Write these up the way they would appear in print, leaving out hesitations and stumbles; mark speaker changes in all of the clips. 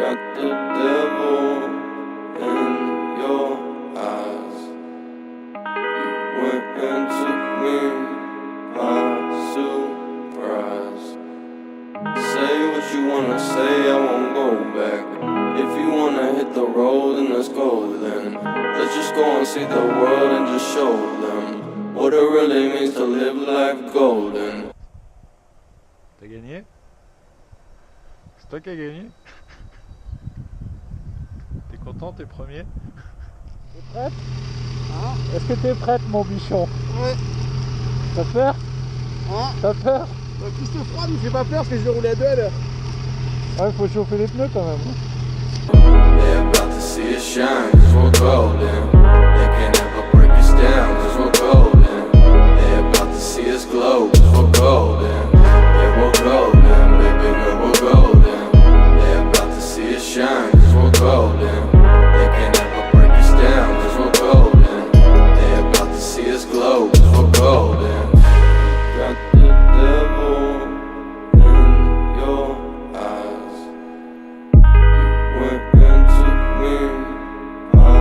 Speaker 1: got the devil in your eyes. You went and took me by surprise. Say what you wanna say, I won't go back. If you wanna hit the road, then let's go then. Let's just go and see the world and just show them what it really means to live life golden.
Speaker 2: T'as gagné? C'est toi qui as gagné? T'es content, t'es premier? T'es prête? Hein? Est-ce que t'es prête, mon bichon?
Speaker 3: Ouais.
Speaker 2: T'as peur?
Speaker 3: Hein?
Speaker 2: T'as peur?
Speaker 3: Plus de froid, mais j'ai pas peur parce que je vais rouler à 2 à l'heure.
Speaker 2: Ouais, faut chauffer les pneus quand même.
Speaker 1: They're about to see us shine, cause we're golden. They can't ever break us down, cause we're golden. They're about to see us glow, cause we're golden. Yeah, we're golden, baby girl, we're golden. They're about to see us shine, cause we're golden. They can't ever break us down, cause we're golden. They're about to see us glow, cause we're golden. Got the devil in your eyes. You went and took me by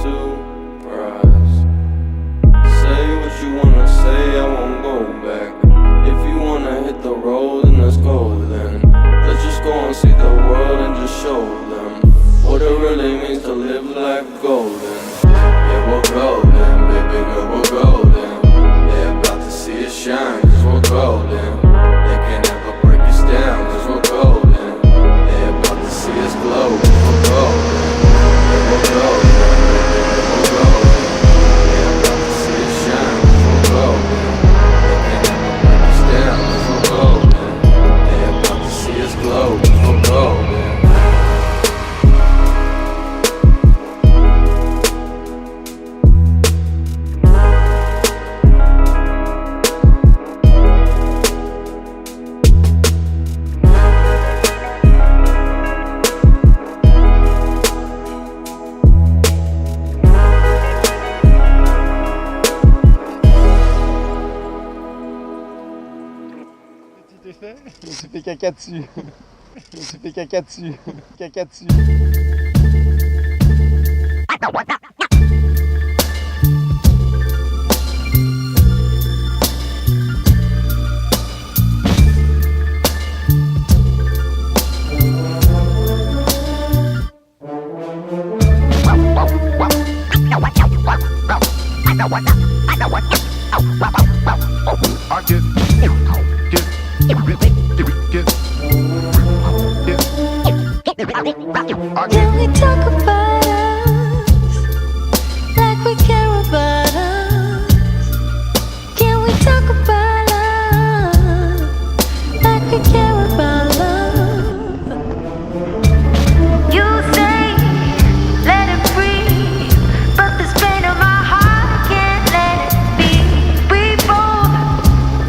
Speaker 1: surprise. Say what you wanna say, I won't go back. If you wanna hit the road, then let's go then. Let's just go and see the world and just show them what it really means to live life golden. Yeah, we're golden, baby girl, we're golden. They're about to see us shine, cause we're golden. They can't ever break us down, cause we're golden. They're about to see us glow, cause we're golden. Yeah, we're golden, baby girl, we're golden. They're about to see us shine, cause we're golden. They can't ever break us down, cause we're golden. They're about to see us glow, cause we're golden.
Speaker 2: Tu t'es fait?
Speaker 3: Je me suis fait caca dessus. Je me suis fait caca dessus. Caca dessus.
Speaker 4: Can we talk about us like we care about us? Can we talk about us like we care about love? You say let it breathe, but this pain of my heart can't let it be. We both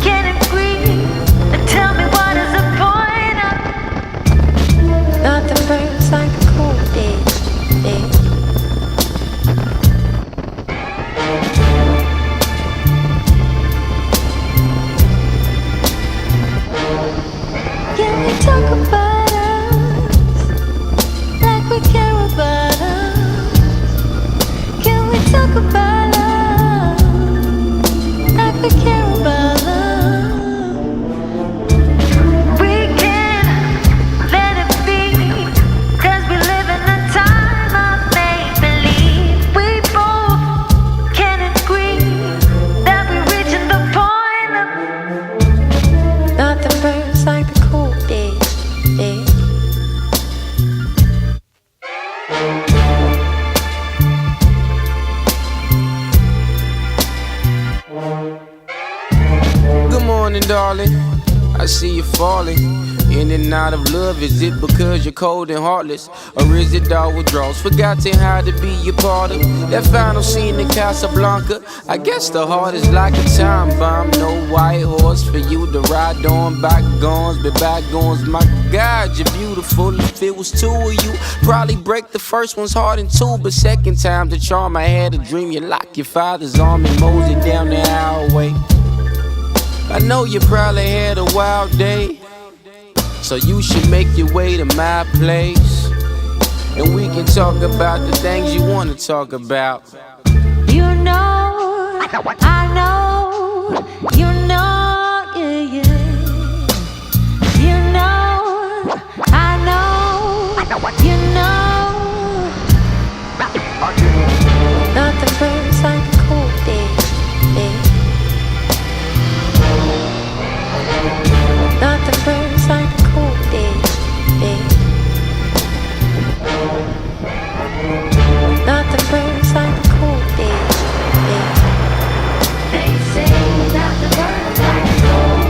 Speaker 4: can agree. But tell me what is the point of nothing burns like a cold day. Can we talk about us like we care about us? Can we talk about us like we care about love? We can't let it be, 'cause we live in a time of make-believe. We both can agree that we're reaching the point of nothing burns like the cold days.
Speaker 5: Good morning, darling. I see you falling in and out of love. Is it because you're cold and heartless? Or is it all withdrawals? Forgotten how to be a part of that final scene in Casablanca. I guess the heart is like a time bomb. No white horse for you to ride on. Bygones be bygones. My God, you're beautiful. If it was two of you, probably break the first one's heart in two. But second time the charm, I had a dream. You lock your father's arm and mosey down the highway. I know you probably had a wild day, so you should make your way to my place. and we can talk about the things you wanna talk about.
Speaker 4: You know, I know, you know, yeah, yeah. You know, I know, you know. Nothing burns like a cold day, day. Nothing burns like a cold day, day. Nothing burns like a cold day, day. They say nothing burns like a cold.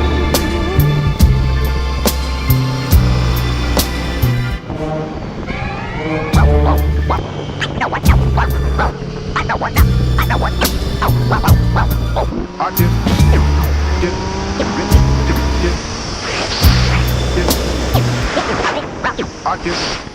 Speaker 5: I do.